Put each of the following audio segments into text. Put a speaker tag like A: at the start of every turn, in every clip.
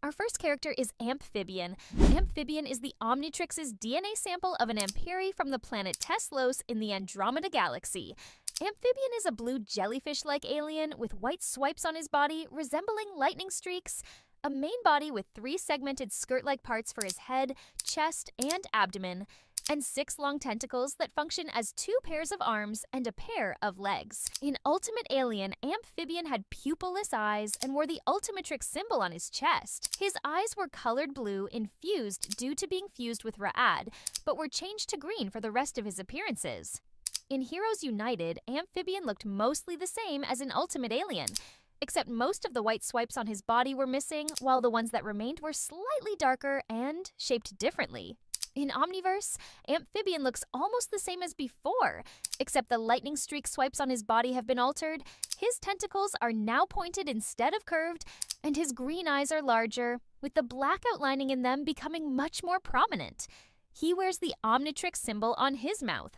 A: Our first character is Amphibian. Amphibian is the Omnitrix's DNA sample of an Ampere from the planet Teslos in the Andromeda Galaxy. Amphibian is a blue jellyfish-like alien with white swipes on his body resembling lightning streaks, a main body with 3 segmented skirt-like parts for his head, chest, and abdomen, and 6 long tentacles that function as 2 pairs of arms and a pair of legs. In Ultimate Alien, Amphibian had pupilless eyes and wore the Ultimatrix symbol on his chest. His eyes were colored blue infused due to being fused with Ra'ad, but were changed to green for the rest of his appearances. In Heroes United, Amphibian looked mostly the same as in Ultimate Alien, except most of the white swipes on his body were missing, while the ones that remained were slightly darker and shaped differently. In Omniverse, Amphibian looks almost the same as before, except the lightning streak swipes on his body have been altered, his tentacles are now pointed instead of curved, and his green eyes are larger, with the black outlining in them becoming much more prominent. He wears the Omnitrix symbol on his mouth.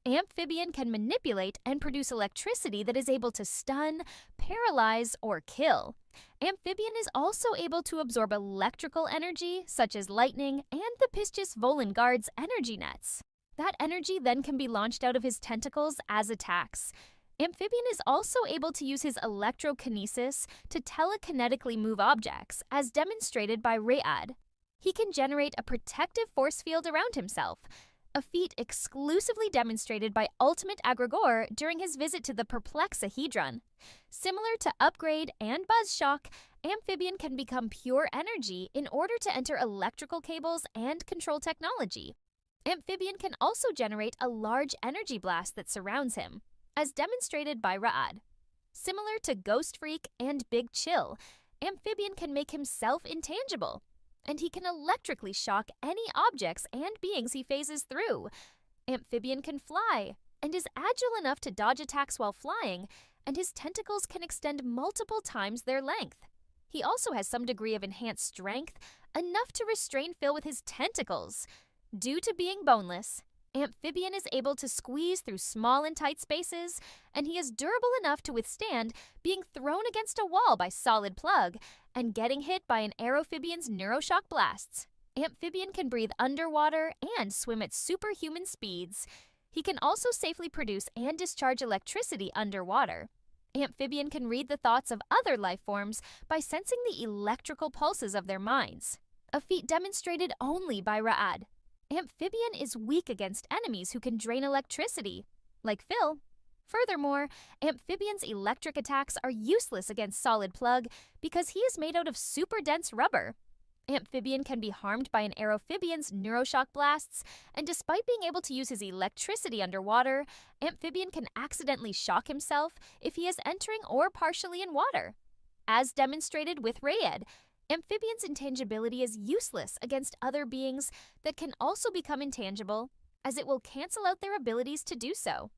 A: Amphibian can manipulate and produce electricity that is able to stun, paralyze, or kill. Amphibian is also able to absorb electrical energy, such as lightning, and the Piscis Volan Guard's energy nets. That energy then can be launched out of his tentacles as attacks. Amphibian is also able to use his electrokinesis to telekinetically move objects, as demonstrated by Ra'ad. He can generate a protective force field around himself, a feat exclusively demonstrated by Ultimate Agregor during his visit to the Perplexahedron. Similar to Upgrade and Buzzshock, Amphibian can become pure energy in order to enter electrical cables and control technology. Amphibian can also generate a large energy blast that surrounds him, as demonstrated by Ra'ad. Similar to Ghost Freak and Big Chill, Amphibian can make himself intangible, and he can electrically shock any objects and beings he phases through. Amphibian can fly, and is agile enough to dodge attacks while flying, and his tentacles can extend multiple times their length. He also has some degree of enhanced strength, enough to restrain Phil with his tentacles. Due to being boneless, Amphibian is able to squeeze through small and tight spaces, and he is durable enough to withstand being thrown against a wall by Solid Plug and getting hit by an Aerophibian's Neuroshock blasts. Amphibian can breathe underwater and swim at superhuman speeds. He can also safely produce and discharge electricity underwater. Amphibian can read the thoughts of other life forms by sensing the electrical pulses of their minds, a feat demonstrated only by Ra'ad. Amphibian is weak against enemies who can drain electricity, like Phil. Furthermore, Amphibian's electric attacks are useless against Solid Plug because he is made out of super dense rubber. Amphibian can be harmed by an Aerophibian's Neuroshock blasts, and despite being able to use his electricity underwater, Amphibian can accidentally shock himself if he is entering or partially in water. As demonstrated with Ra'ad, Amphibian's intangibility is useless against other beings that can also become intangible, as it will cancel out their abilities to do so.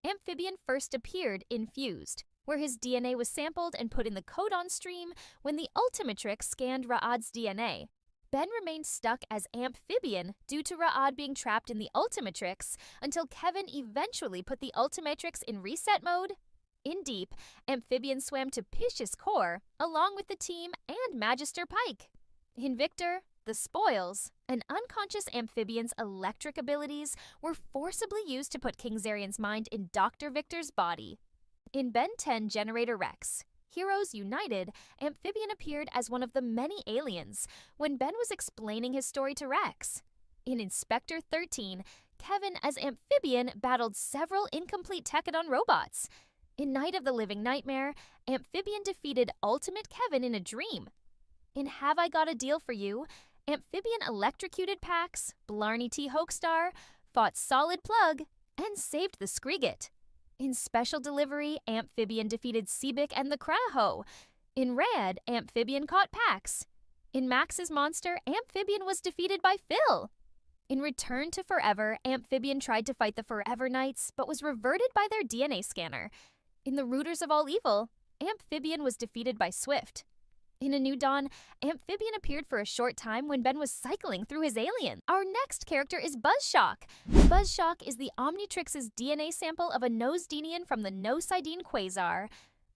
A: Amphibian first appeared infused, where his DNA was sampled and put in the codon stream when the Ultimatrix scanned Ra'ad's DNA. Ben remained stuck as Amphibian due to Ra'ad being trapped in the Ultimatrix until Kevin eventually put the Ultimatrix in reset mode. In Deep, Amphibian swam to Piscis Core along with the team and Magister Pike. In Victor, the Spoils, an unconscious Amphibian's electric abilities were forcibly used to put King Zarian's mind in Dr. Victor's body. In Ben 10 Generator Rex, Heroes United, Amphibian appeared as one of the many aliens when Ben was explaining his story to Rex. In Inspector 13, Kevin as Amphibian battled several incomplete Tekadon robots. In Night of the Living Nightmare, Amphibian defeated Ultimate Kevin in a dream. In Have I Got a Deal for You, Amphibian electrocuted Pax, Blarney T. Hoakstar, fought Solid Plug, and saved the Skriget. In Special Delivery, Amphibian defeated Seebic and the Kraho. In Ra'ad, Amphibian caught Pax. In Max's Monster, Amphibian was defeated by Phil. In Return to Forever, Amphibian tried to fight the Forever Knights, but was reverted by their DNA scanner. In The Rooters of All Evil, Amphibian was defeated by Swift. In A New Dawn, Amphibian appeared for a short time when Ben was cycling through his alien. Our next character is Buzzshock. Buzzshock is the Omnitrix's DNA sample of a Nosdenian from the Nosidine quasar.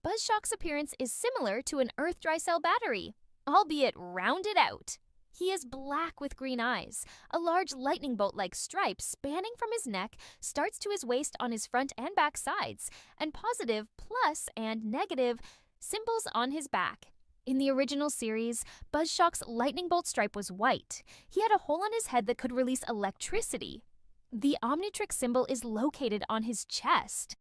A: Buzzshock's appearance is similar to an Earth dry cell battery, albeit rounded out. He is black with green eyes. A large lightning bolt-like stripe spanning from his neck starts to his waist on his front and back sides, and positive, plus, and negative symbols on his back. In the original series, Buzzshock's lightning bolt stripe was white. He had a hole on his head that could release electricity. The Omnitrix symbol is located on his chest.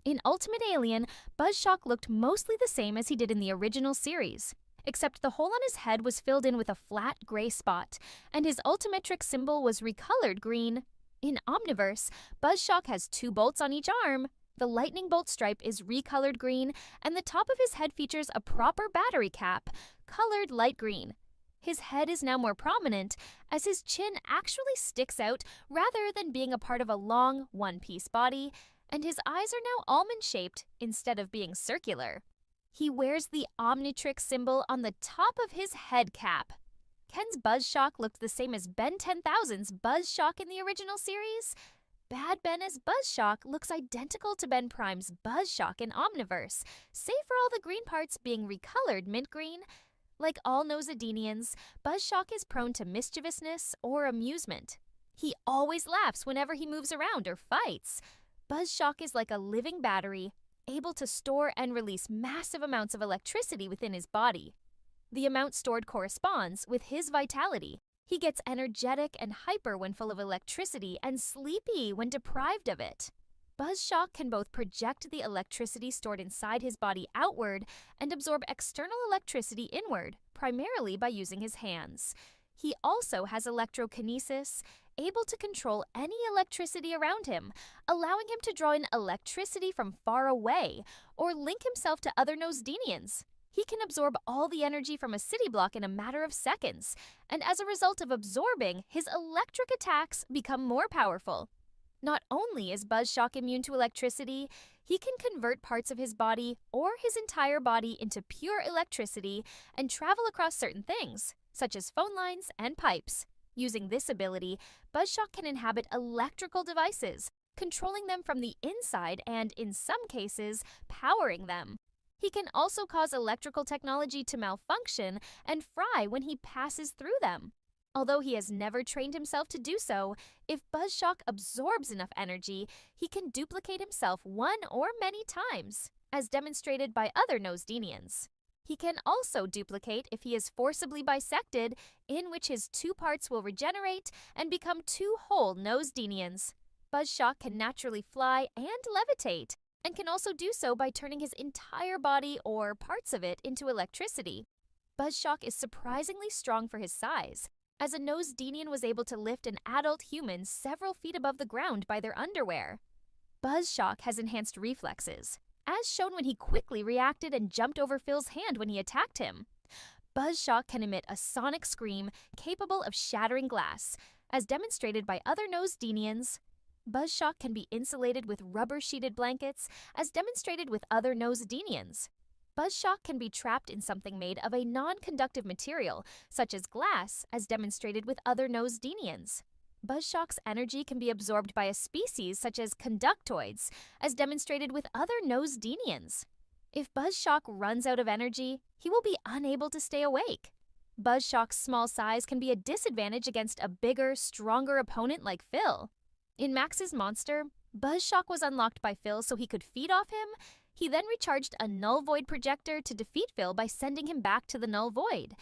A: In Ultimate Alien, Buzzshock looked mostly the same as he did in the original series, except the hole on his head was filled in with a flat gray spot, and his Ultimatrix symbol was recolored green. In Omniverse, Buzzshock has 2 bolts on each arm. The lightning bolt stripe is recolored green, and the top of his head features a proper battery cap, colored light green. His head is now more prominent, as his chin actually sticks out rather than being a part of a long, one-piece body, and his eyes are now almond-shaped instead of being circular. He wears the Omnitrix symbol on the top of his head cap. Ken's Buzzshock looked the same as Ben 10,000's Buzzshock in the original series. Bad Ben as Buzzshock looks identical to Ben Prime's Buzzshock in Omniverse, save for all the green parts being recolored mint green. Like all Nosodinians, Buzzshock is prone to mischievousness or amusement. He always laughs whenever he moves around or fights. Buzzshock is like a living battery, able to store and release massive amounts of electricity within his body. The amount stored corresponds with his vitality. He gets energetic and hyper when full of electricity and sleepy when deprived of it. Buzzshock can both project the electricity stored inside his body outward and absorb external electricity inward, primarily by using his hands. He also has electrokinesis, able to control any electricity around him, allowing him to draw in electricity from far away or link himself to other Nosdinians. He can absorb all the energy from a city block in a matter of seconds, and as a result of absorbing, his electric attacks become more powerful. Not only is Buzzshock immune to electricity, he can convert parts of his body or his entire body into pure electricity and travel across certain things, such as phone lines and pipes. Using this ability, Buzzshock can inhabit electrical devices, controlling them from the inside and, in some cases, powering them. He can also cause electrical technology to malfunction and fry when he passes through them. Although he has never trained himself to do so, if Buzzshock absorbs enough energy, he can duplicate himself one or many times, as demonstrated by other Nosdinians. He can also duplicate if he is forcibly bisected, in which his 2 parts will regenerate and become 2 whole Nosdinians. Buzzshock can naturally fly and levitate, and can also do so by turning his entire body or parts of it into electricity. Buzzshock is surprisingly strong for his size, as a Nosdinian was able to lift an adult human several feet above the ground by their underwear. Buzzshock has enhanced reflexes, as shown when he quickly reacted and jumped over Phil's hand when he attacked him. Buzzshock can emit a sonic scream capable of shattering glass, as demonstrated by other Nosdinians. Buzzshock can be insulated with rubber-sheeted blankets, as demonstrated with other Nosdinians. Buzzshock can be trapped in something made of a non-conductive material, such as glass, as demonstrated with other Nosdinians. Buzzshock's energy can be absorbed by a species such as conductoids, as demonstrated with other Nosdinians. If Buzzshock runs out of energy, he will be unable to stay awake. Buzzshock's small size can be a disadvantage against a bigger, stronger opponent like Phil. In Max's Monster, Buzzshock was unlocked by Phil so he could feed off him. He then recharged a Null Void projector to defeat Phil by sending him back to the Null Void.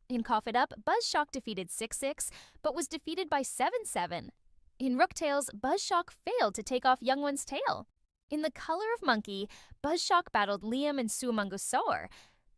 A: In Cough It Up, Buzzshock defeated 6-6, but was defeated by 7-7. In Rooktails, Buzzshock failed to take off Young One's tail. In The Color of Monkey, Buzzshock battled Liam and Suamungusaur.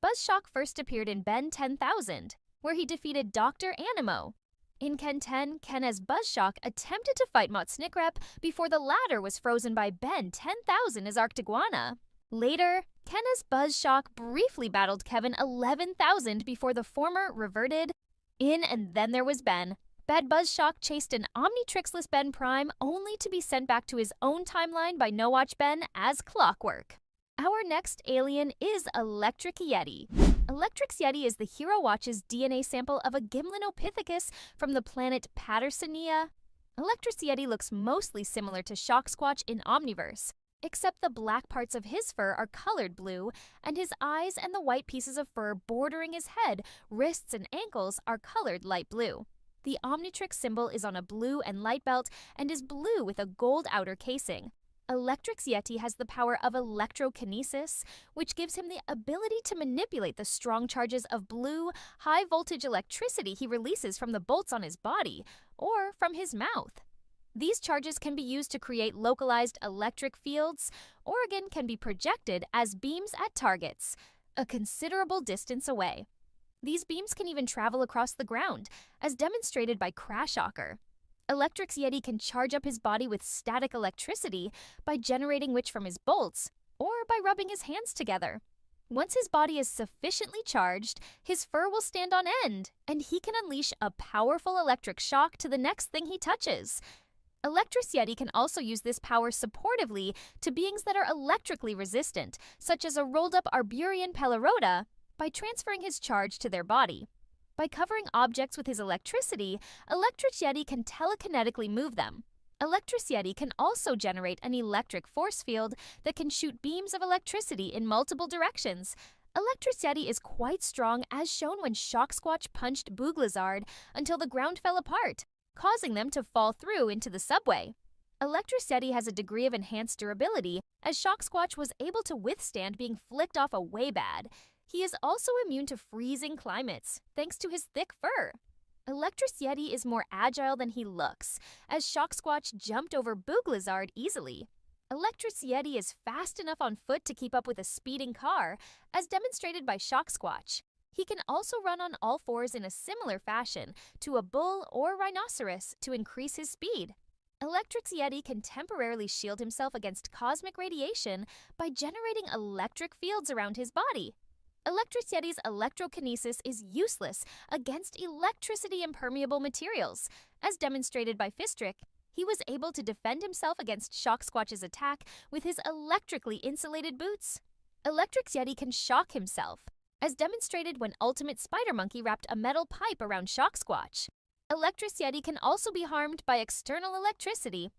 A: Buzzshock first appeared in Ben 10,000, where he defeated Dr. Animo. In Ken 10, Ken as Buzzshock attempted to fight Motsnikrep before the latter was frozen by Ben 10,000 as Arctiguana. Later, Ken as Buzzshock briefly battled Kevin 11,000 before the former reverted. In And Then There Was Ben. Bad Buzzshock chased an Omnitrixless Ben Prime only to be sent back to his own timeline by No Watch Ben as clockwork. Our next alien is Electric Yeti. Electrix Yeti is the Hero Watch's DNA sample of a Gimlinopithecus from the planet Pattersonia. Electrix Yeti looks mostly similar to Shocksquatch in Omniverse, except the black parts of his fur are colored blue, and his eyes and the white pieces of fur bordering his head, wrists, and ankles are colored light blue. The Omnitrix symbol is on a blue and light belt and is blue with a gold outer casing. Electrix Yeti has the power of electrokinesis, which gives him the ability to manipulate the strong charges of blue, high-voltage electricity he releases from the bolts on his body, or from his mouth. These charges can be used to create localized electric fields, or again can be projected as beams at targets, a considerable distance away. These beams can even travel across the ground, as demonstrated by Crashocker. Electrix Yeti can charge up his body with static electricity by generating which from his bolts, or by rubbing his hands together. Once his body is sufficiently charged, his fur will stand on end, and he can unleash a powerful electric shock to the next thing he touches. Electrix Yeti can also use this power supportively to beings that are electrically resistant, such as a rolled-up Arburian Pelorota, by transferring his charge to their body. By covering objects with his electricity, Electrix Yeti can telekinetically move them. Electrix Yeti can also generate an electric force field that can shoot beams of electricity in multiple directions. Electrix Yeti is quite strong, as shown when Shocksquatch punched Booglazard until the ground fell apart, causing them to fall through into the subway. Electrix Yeti has a degree of enhanced durability, as Shocksquatch was able to withstand being flicked off a way-bad. He is also immune to freezing climates, thanks to his thick fur. Electrix Yeti is more agile than he looks, as Shocksquatch jumped over Booglazard easily. Electrix Yeti is fast enough on foot to keep up with a speeding car, as demonstrated by Shocksquatch. He can also run on all fours in a similar fashion to a bull or rhinoceros to increase his speed. Electrix Yeti can temporarily shield himself against cosmic radiation by generating electric fields around his body. Electrix Yeti's electrokinesis is useless against electricity-impermeable materials. As demonstrated by Fistrick, he was able to defend himself against Shocksquatch's attack with his electrically insulated boots. Electrix Yeti can shock himself, as demonstrated when Ultimate Spider Monkey wrapped a metal pipe around Shocksquatch. Electrix Yeti can also be harmed by external electricity.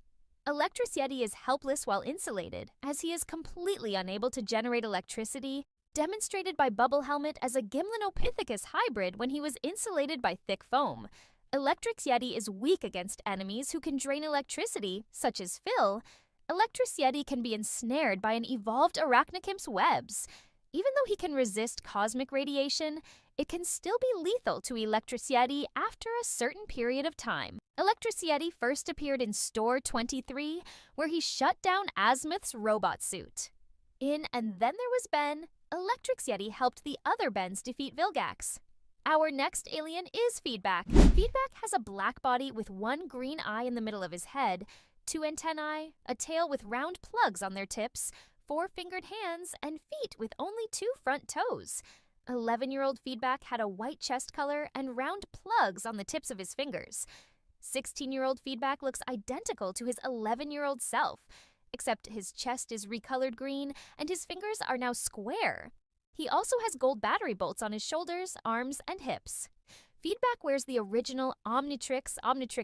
A: Electrix Yeti is helpless while insulated, as he is completely unable to generate electricity, demonstrated by Bubble Helmet as a Gimlinopithecus hybrid when he was insulated by thick foam. Electrix Yeti is weak against enemies who can drain electricity, such as Phil. Electrix Yeti can be ensnared by an evolved Arachnochimp's webs. Even though he can resist cosmic radiation, it can still be lethal to Electrix Yeti after a certain period of time. Electrix Yeti first appeared in Store 23, where he shut down Azimuth's robot suit. In And Then There Was Ben, Electrix Yeti helped the other Bens defeat Vilgax. Our next alien is Feedback. Feedback has a black body with one green eye in the middle of his head, 2 antennae, a tail with round plugs on their tips, 4-fingered hands, and feet with only 2 front toes. 11-year-old Feedback had a white chest color and round plugs on the tips of his fingers. 16-year-old Feedback looks identical to his 11-year-old self, except his chest is recolored green and his fingers are now square. He also has gold battery bolts on his shoulders, arms, and hips. Feedback wears the original Omnitrix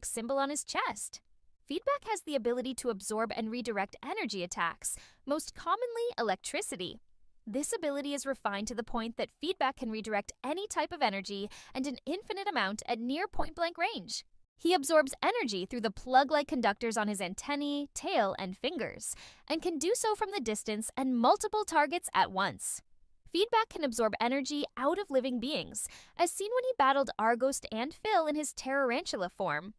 A: symbol on his chest. Feedback has the ability to absorb and redirect energy attacks, most commonly electricity. This ability is refined to the point that Feedback can redirect any type of energy and an infinite amount at near point-blank range. He absorbs energy through the plug-like conductors on his antennae, tail, and fingers, and can do so from the distance and multiple targets at once. Feedback can absorb energy out of living beings, as seen when he battled Arghost and Phil in his Terrorantula form.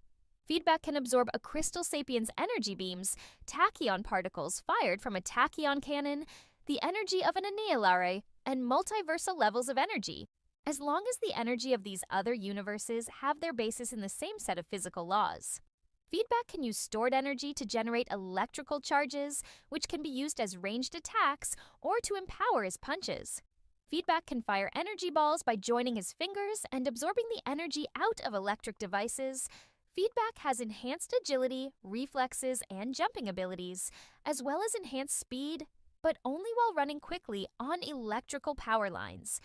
A: Feedback can absorb a Crystal Sapien's energy beams, tachyon particles fired from a tachyon cannon, the energy of an Annihilare, and multiversal levels of energy, as long as the energy of these other universes have their basis in the same set of physical laws. Feedback can use stored energy to generate electrical charges, which can be used as ranged attacks or to empower his punches. Feedback can fire energy balls by joining his fingers and absorbing the energy out of electric devices. Feedback has enhanced agility, reflexes, and jumping abilities, as well as enhanced speed, but only while running quickly on electrical power lines.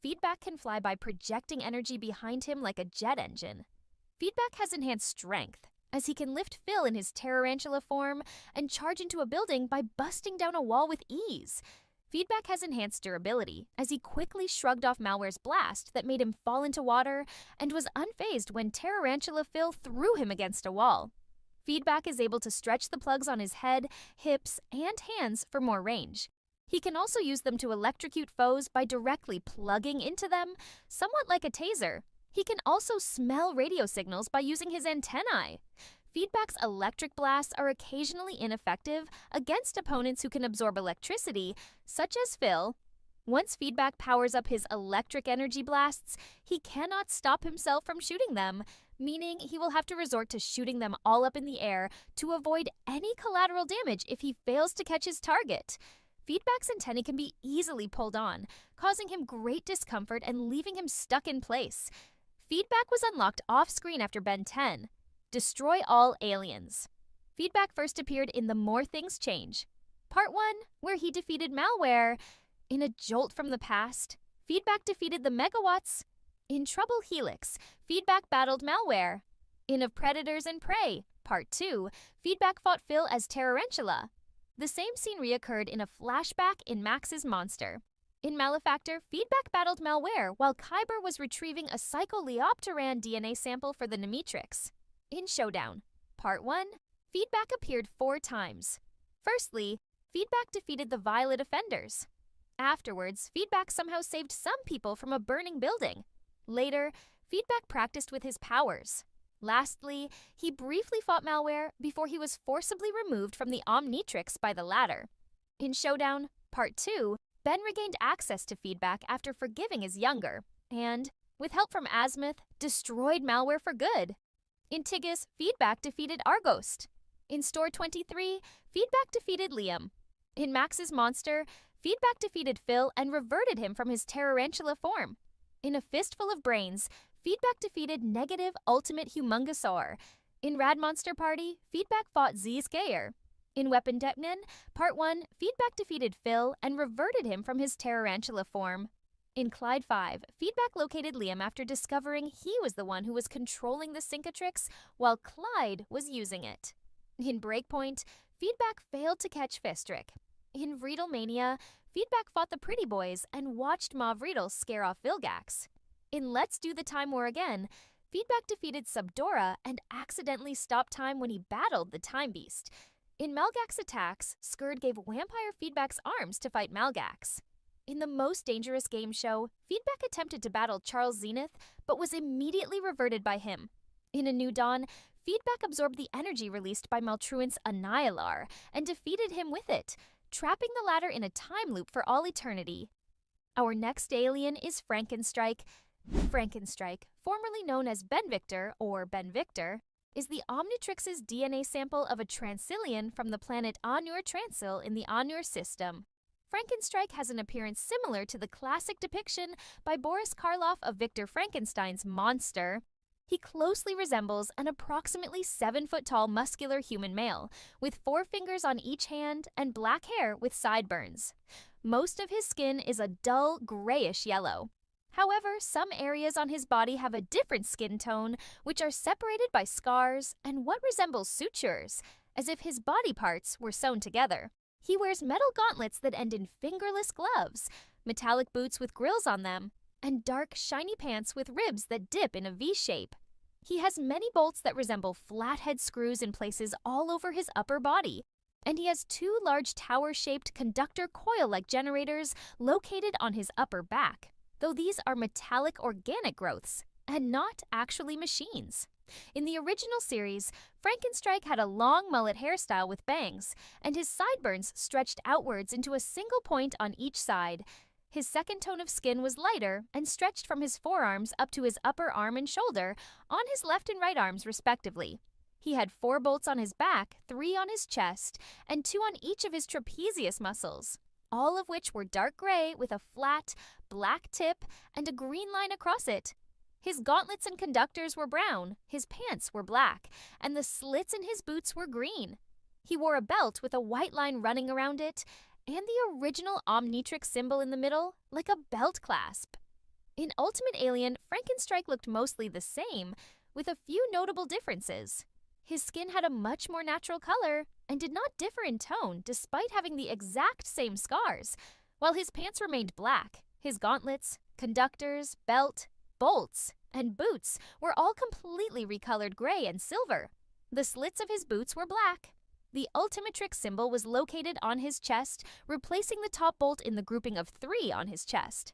A: Feedback can fly by projecting energy behind him like a jet engine. Feedback has enhanced strength, as he can lift Phil in his tarantula form and charge into a building by busting down a wall with ease. Feedback has enhanced durability, as he quickly shrugged off Malware's blast that made him fall into water and was unfazed when Tarantula Phil threw him against a wall. Feedback is able to stretch the plugs on his head, hips, and hands for more range. He can also use them to electrocute foes by directly plugging into them, somewhat like a taser. He can also smell radio signals by using his antennae. Feedback's electric blasts are occasionally ineffective against opponents who can absorb electricity, such as Phil. Once Feedback powers up his electric energy blasts, he cannot stop himself from shooting them, meaning he will have to resort to shooting them all up in the air to avoid any collateral damage if he fails to catch his target. Feedback's antennae can be easily pulled on, causing him great discomfort and leaving him stuck in place. Feedback was unlocked off-screen after Ben 10. Destroy all aliens. Feedback first appeared in the More Things Change, Part 1, where he defeated Malware. In a jolt from the past, Feedback defeated the Megawatts. In Trouble Helix, Feedback battled Malware. In Of Predators and Prey, Part 2, Feedback fought Phil as Tarantula. The same scene reoccurred in a flashback in Max's Monster. In Malefactor, Feedback battled Malware while Kyber was retrieving a Psycholeopteran DNA sample for the Nemitrix. In Showdown, Part 1, Feedback appeared 4 times. Firstly, Feedback defeated the Violet Offenders. Afterwards, Feedback somehow saved some people from a burning building. Later, Feedback practiced with his powers. Lastly, he briefly fought Malware before he was forcibly removed from the Omnitrix by the latter. In Showdown, Part 2, Ben regained access to Feedback after forgiving his younger, and, with help from Azimuth, destroyed Malware for good. In Tiggus, Feedback defeated Arghost. In Store 23, Feedback defeated Liam. In Max's Monster, Feedback defeated Phil and reverted him from his Tarantula form. In A Fistful of Brains, Feedback defeated Negative Ultimate Humongosaur. In Rad Monster Party, Feedback fought Z-Skayer. In Weapon Technin, Part 1, Feedback defeated Phil and reverted him from his Tarantula form. In Clyde 5, Feedback located Liam after discovering he was the one who was controlling the Syncatrix while Clyde was using it. In Breakpoint, Feedback failed to catch Fistrick. In Vreedlemania, Feedback fought the Pretty Boys and watched Mauve Vreedle scare off Vilgax. In Let's Do the Time War Again, Feedback defeated Subdora and accidentally stopped time when he battled the Time Beast. In Malgax Attacks, Skurd gave Vampire Feedback's arms to fight Malgax. In the Most Dangerous Game Show, Feedback attempted to battle Charles Zenith, but was immediately reverted by him. In A New Dawn, Feedback absorbed the energy released by Maltruant's Annihilar and defeated him with it, trapping the latter in a time loop for all eternity. Our next alien is Frankenstrike. Frankenstrike, formerly known as Ben Victor or Ben Victor, is the Omnitrix's DNA sample of a Transillian from the planet Anur Transil in the Anur system. Frankenstrike has an appearance similar to the classic depiction by Boris Karloff of Victor Frankenstein's Monster. He closely resembles an approximately 7-foot-tall muscular human male, with 4 fingers on each hand and black hair with sideburns. Most of his skin is a dull, grayish yellow. However, some areas on his body have a different skin tone, which are separated by scars and what resembles sutures, as if his body parts were sewn together. He wears metal gauntlets that end in fingerless gloves, metallic boots with grills on them, and dark, shiny pants with ribs that dip in a V shape. He has many bolts that resemble flathead screws in places all over his upper body, and he has 2 large tower-shaped conductor coil-like generators located on his upper back, though these are metallic organic growths and not actually machines. In the original series, Frankenstrike had a long mullet hairstyle with bangs, and his sideburns stretched outwards into a single point on each side. His second tone of skin was lighter and stretched from his forearms up to his upper arm and shoulder, on his left and right arms respectively. He had 4 bolts on his back, 3 on his chest, and 2 on each of his trapezius muscles, all of which were dark gray with a flat, black tip and a green line across it. His gauntlets and conductors were brown, his pants were black, and the slits in his boots were green. He wore a belt with a white line running around it, and the original Omnitrix symbol in the middle, like a belt clasp. In Ultimate Alien, Frankenstrike looked mostly the same, with a few notable differences. His skin had a much more natural color and did not differ in tone despite having the exact same scars. While his pants remained black, his gauntlets, conductors, belt, bolts, and boots were all completely recolored gray and silver. The slits of his boots were black. The Ultimatrix symbol was located on his chest, replacing the top bolt in the grouping of 3 on his chest.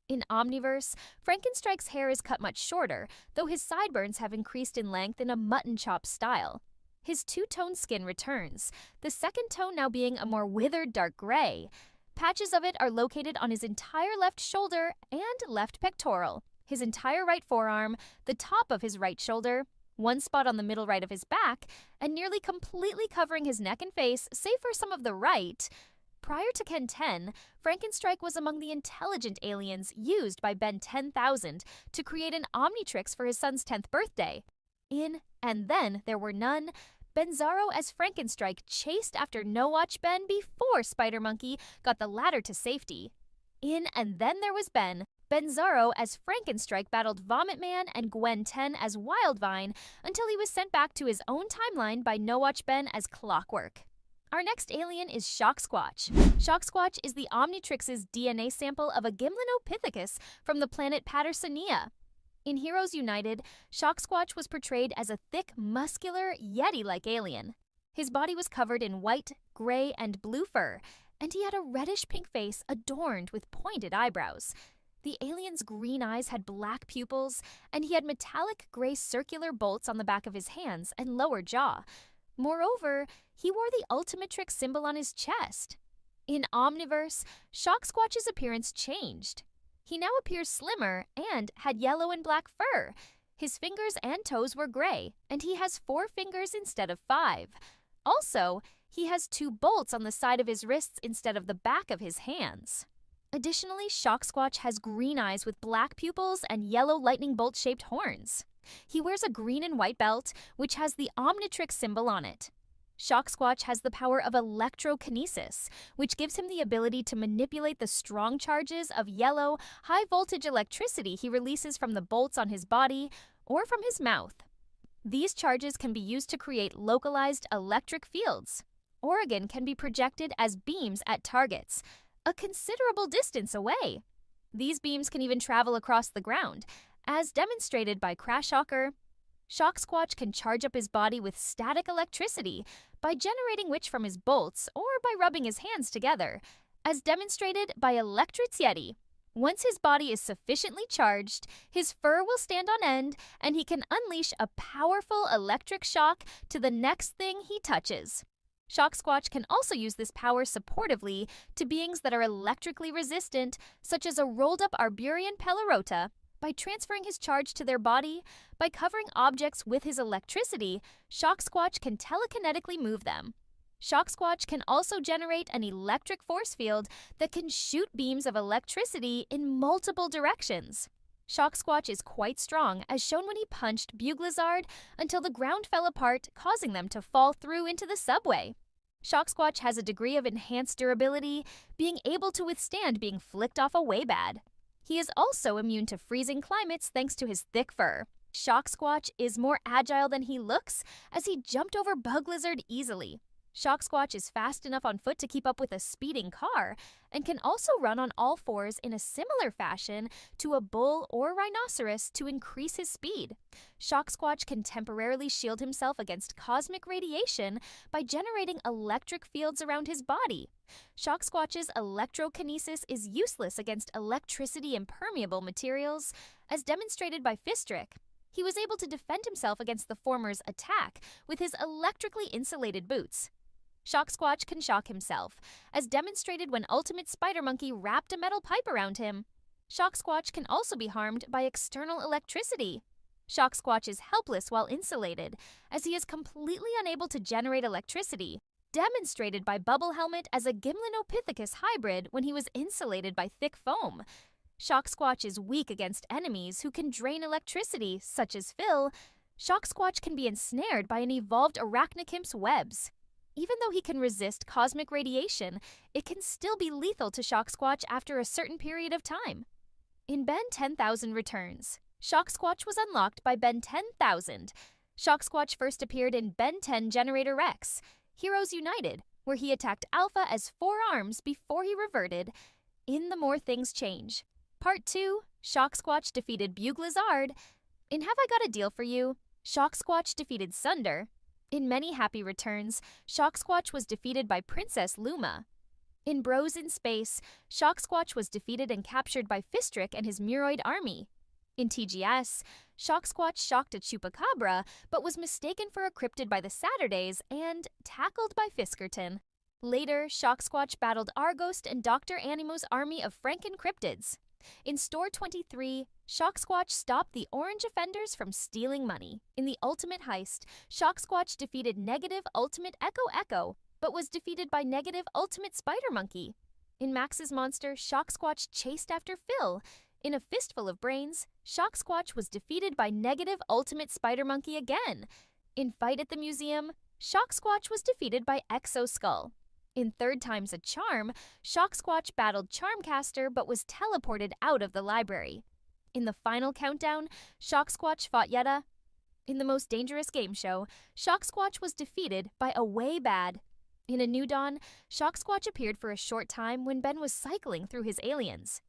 A: In Omniverse, Frankenstrike's hair is cut much shorter, though his sideburns have increased in length in a mutton chop style. His two-tone skin returns, the second tone now being a more withered dark gray. Patches of it are located on his entire left shoulder and left pectoral, his entire right forearm, the top of his right shoulder, one spot on the middle right of his back, and nearly completely covering his neck and face, save for some of the right. Prior to Ken 10, Frankenstrike was among the intelligent aliens used by Ben 10,000 to create an Omnitrix for his son's 10th birthday. In And Then There Were None, Benzaro as Frankenstrike chased after No Watch Ben before Spider Monkey got the ladder to safety. In And Then There Was Ben, Benzaro as Frankenstrike battled Vomit Man and Gwen 10 as Wildvine until he was sent back to his own timeline by No Watch Ben as Clockwork. Our next alien is Shocksquatch. Shocksquatch is the Omnitrix's DNA sample of a Gimlinopithecus from the planet Pattersonia. In Heroes United, Shocksquatch was portrayed as a thick, muscular, Yeti-like alien. His body was covered in white, gray, and blue fur, and he had a reddish-pink face adorned with pointed eyebrows. The alien's green eyes had black pupils, and he had metallic gray circular bolts on the back of his hands and lower jaw. Moreover, he wore the Ultimatrix symbol on his chest. In Omniverse, Shocksquatch's appearance changed. He now appears slimmer and had yellow and black fur. His fingers and toes were gray, and he has 4 fingers instead of 5. Also, he has 2 bolts on the side of his wrists instead of the back of his hands. Additionally, Shocksquatch has green eyes with black pupils and yellow lightning bolt-shaped horns. He wears a green and white belt, which has the Omnitrix symbol on it. Shocksquatch has the power of electrokinesis, which gives him the ability to manipulate the strong charges of yellow, high-voltage electricity he releases from the bolts on his body or from his mouth. These charges can be used to create localized electric fields. Oregon can be projected as beams at targets, a considerable distance away. These beams can even travel across the ground, as demonstrated by Crashhawker. Shocksquatch can charge up his body with static electricity by generating which from his bolts or by rubbing his hands together, as demonstrated by Electritz Yeti. Once his body is sufficiently charged, his fur will stand on end and he can unleash a powerful electric shock to the next thing he touches. Shocksquatch can also use this power supportively to beings that are electrically resistant, such as a rolled-up Arburian Pelorota. By transferring his charge to their body, by covering objects with his electricity, Shocksquatch can telekinetically move them. Shocksquatch can also generate an electric force field that can shoot beams of electricity in multiple directions. Shocksquatch is quite strong, as shown when he punched Buglizard until the ground fell apart, causing them to fall through into the subway. Shocksquatch has a degree of enhanced durability, being able to withstand being flicked off a Waybad. He is also immune to freezing climates thanks to his thick fur. Shocksquatch is more agile than he looks, as he jumped over Buglizard easily. Shocksquatch is fast enough on foot to keep up with a speeding car, and can also run on all fours in a similar fashion to a bull or rhinoceros to increase his speed. Shocksquatch can temporarily shield himself against cosmic radiation by generating electric fields around his body. Shocksquatch's electrokinesis is useless against electricity-impermeable materials, as demonstrated by Fistrick. He was able to defend himself against the former's attack with his electrically insulated boots. Shocksquatch can shock himself, as demonstrated when Ultimate Spider Monkey wrapped a metal pipe around him. Shocksquatch can also be harmed by external electricity. Shocksquatch is helpless while insulated, as he is completely unable to generate electricity, demonstrated by Bubble Helmet as a Gimlinopithecus hybrid when he was insulated by thick foam. Shocksquatch is weak against enemies who can drain electricity, such as Phil. Shocksquatch can be ensnared by an evolved Arachnochimp's webs. Even though he can resist cosmic radiation, it can still be lethal to Shocksquatch after a certain period of time. In Ben 10,000 Returns, Shocksquatch was unlocked by Ben 10,000. Shocksquatch first appeared in Ben 10 Generator Rex, Heroes United, where he attacked Alpha as 4 arms before he reverted in The More Things Change. Part 2, Shocksquatch defeated Buglazard. In Have I Got a Deal for You, Shocksquatch defeated Sunder. In Many Happy Returns, Shocksquatch was defeated by Princess Luma. In Bros in Space, Shocksquatch was defeated and captured by Fistrick and his Muroid army. In TGS, Shocksquatch shocked a Chupacabra, but was mistaken for a cryptid by the Saturdays and tackled by Fiskerton. Later, Shocksquatch battled Arghost and Dr. Animo's army of Frankencryptids. In Store 23, Shocksquatch stopped the Orange Offenders from stealing money. In the Ultimate Heist, Shocksquatch defeated Negative Ultimate Echo Echo, but was defeated by Negative Ultimate Spider Monkey. In Max's Monster, Shocksquatch chased after Phil. In A Fistful of Brains, Shocksquatch was defeated by Negative Ultimate Spider Monkey again. In Fight at the Museum, Shocksquatch was defeated by Exo Skull. In Third Time's a Charm, Shocksquatch battled Charmcaster but was teleported out of the library. In The Final Countdown, Shocksquatch fought Yeta. In The Most Dangerous Game Show, Shocksquatch was defeated by Away Bad. In A New Dawn, Shocksquatch appeared for a short time when Ben was cycling through his aliens.